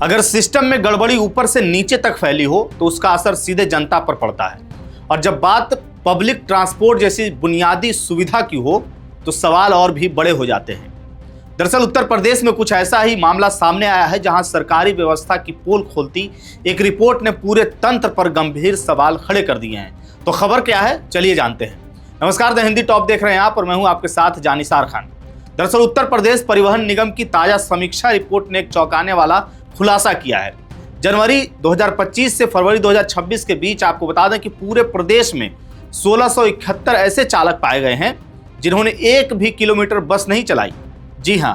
अगर सिस्टम में गड़बड़ी ऊपर से नीचे तक फैली हो तो उसका असर सीधे जनता पर पड़ता है, और जब बात पब्लिक ट्रांसपोर्ट जैसी बुनियादी सुविधा की हो तो सवाल और भी बड़े हो जाते हैं। दरअसल उत्तर प्रदेश में कुछ ऐसा ही मामला सामने आया है, जहां सरकारी व्यवस्था की पोल खोलती एक रिपोर्ट ने पूरे तंत्र पर गंभीर सवाल खड़े कर दिए हैं। तो खबर क्या है, चलिए जानते हैं। नमस्कार, द हिंदी टॉप देख रहे हैं आप और मैं हूं आपके साथ जानिसार खान। दरअसल उत्तर प्रदेश परिवहन निगम की ताजा समीक्षा रिपोर्ट ने एक चौंकाने वाला खुलासा किया है। जनवरी 2025 से फरवरी 2026 के बीच आपको बता दें कि पूरे प्रदेश में 1671 ऐसे चालक पाए गए हैं जिन्होंने एक भी किलोमीटर बस नहीं चलाई। जी हां,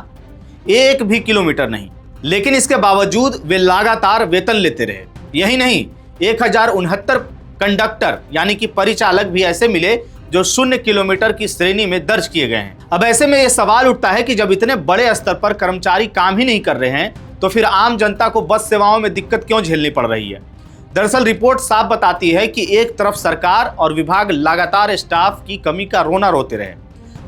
एक भी किलोमीटर नहीं, लेकिन इसके बावजूद वे लगातार वेतन लेते रहे। यही नहीं, 1069 कंडक्टर यानी कि परिचालक भी ऐसे मिले जो 0 किलोमीटर की श्रेणी में दर्ज किए गए हैं। अब ऐसे में यह सवाल उठता है कि जब इतने बड़े स्तर पर कर्मचारी काम ही नहीं कर रहे हैं तो फिर आम जनता को बस सेवाओं में दिक्कत क्यों झेलनी पड़ रही है। दरअसल रिपोर्ट साफ बताती है कि एक तरफ सरकार और विभाग लगातार स्टाफ की कमी का रोना रोते रहे,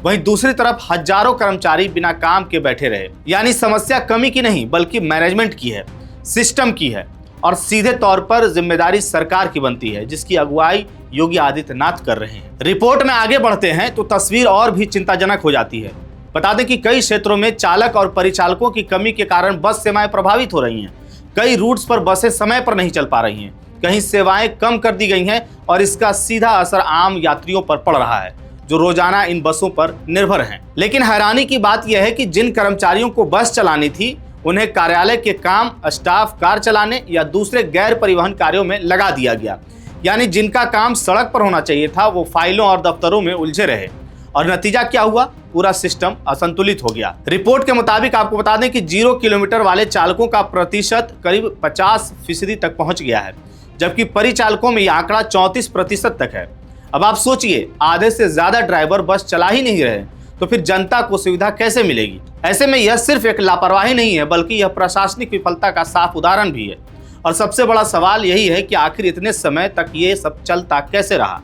वहीं दूसरी तरफ हजारों कर्मचारी बिना काम के बैठे रहे। यानी समस्या कमी की नहीं बल्कि मैनेजमेंट की है, सिस्टम की है, और सीधे तौर पर जिम्मेदारी सरकार की बनती है, जिसकी अगुवाई योगी आदित्यनाथ कर रहे हैं। रिपोर्ट में आगे बढ़ते हैं तो तस्वीर और भी चिंताजनक हो जाती है। बता दें कि कई क्षेत्रों में चालक और परिचालकों की कमी के कारण बस सेवाएं प्रभावित हो रही हैं। कई रूट्स पर बसें समय पर नहीं चल पा रही हैं, कहीं सेवाएं कम कर दी गई हैं और इसका सीधा असर आम यात्रियों पर पड़ रहा है जो रोजाना इन बसों पर निर्भर हैं। लेकिन हैरानी की बात यह है कि जिन कर्मचारियों को बस चलानी थी उन्हें कार्यालय के काम, स्टाफ कार चलाने या दूसरे गैर परिवहन कार्यों में लगा दिया गया। यानी जिनका काम सड़क पर होना चाहिए था वो फाइलों और दफ्तरों में उलझे रहे, और नतीजा क्या हुआ, पूरा सिस्टम असंतुलित हो गया। रिपोर्ट के मुताबिक आपको बता दें कि 0 किलोमीटर वाले चालकों का प्रतिशत करीब 50% तक पहुंच गया है, जबकि परिचालकों में यह आंकड़ा 34% तक है। अब आप सोचिए, आधे से ज्यादा ड्राइवर बस चला ही नहीं रहे तो फिर जनता को सुविधा कैसे मिलेगी। ऐसे में यह सिर्फ एक लापरवाही नहीं है बल्कि यह प्रशासनिक विफलता का साफ उदाहरण भी है। और सबसे बड़ा सवाल यही है कि आखिर इतने समय तक ये सब चलता कैसे रहा।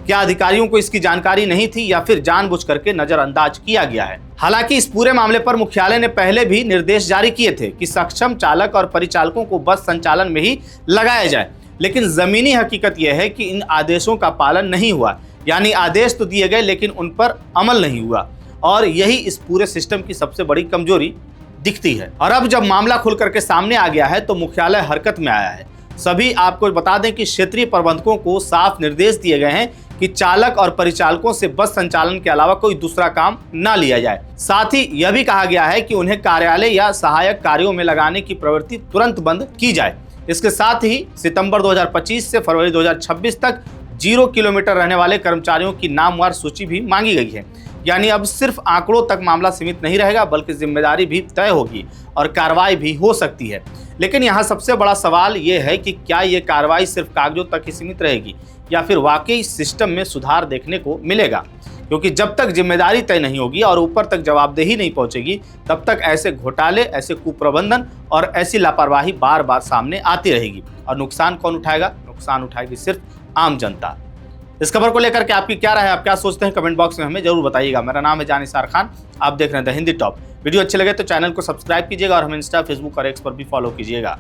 क्या अधिकारियों को इसकी जानकारी नहीं थी या फिर जानबूझ करके नजरअंदाज किया गया है। हालांकि इस पूरे मामले पर मुख्यालय ने पहले भी निर्देश जारी किए थे कि सक्षम चालक और परिचालकों को बस संचालन में ही लगाया जाए, लेकिन जमीनी हकीकत यह है कि इन आदेशों का पालन नहीं हुआ। यानी आदेश तो दिए गए लेकिन उन पर अमल नहीं हुआ, और यही इस पूरे सिस्टम की सबसे बड़ी कमजोरी दिखती है। और अब जब मामला खुल करके सामने आ गया है तो मुख्यालय हरकत में आया है। सभी आपको बता दें कि क्षेत्रीय प्रबंधकों को साफ निर्देश दिए गए हैं कि चालक और परिचालकों से बस संचालन के अलावा कोई दूसरा काम ना लिया जाए। साथ ही यह भी कहा गया है कि उन्हें कार्यालय या सहायक कार्यों में लगाने की प्रवृत्ति तुरंत बंद की जाए। इसके साथ ही सितंबर 2025 से फरवरी 2026 तक 0 किलोमीटर रहने वाले कर्मचारियों की नामवार सूची भी मांगी गई है। यानी अब सिर्फ आंकड़ों तक मामला सीमित नहीं रहेगा बल्कि जिम्मेदारी भी तय होगी और कार्रवाई भी हो सकती है। लेकिन यहाँ सबसे बड़ा सवाल ये है कि क्या ये कार्रवाई सिर्फ कागजों तक ही सीमित रहेगी या फिर वाकई सिस्टम में सुधार देखने को मिलेगा। क्योंकि जब तक जिम्मेदारी तय नहीं होगी और ऊपर तक जवाबदेही नहीं पहुंचेगी तब तक ऐसे घोटाले, ऐसे कुप्रबंधन और ऐसी लापरवाही बार बार सामने आती रहेगी। और नुकसान कौन उठाएगा? नुकसान उठाएगी सिर्फ आम जनता। इस खबर को लेकर के आपकी क्या राय है, आप क्या सोचते हैं, कमेंट बॉक्स में हमें जरूर बताइएगा। मेरा नाम है जानिसार खान, आप देख रहे हैं द हिंदी टॉप। वीडियो अच्छे लगे तो चैनल को सब्सक्राइब कीजिएगा और हमें इंस्टा, फेसबुक और एक्स पर भी फॉलो कीजिएगा।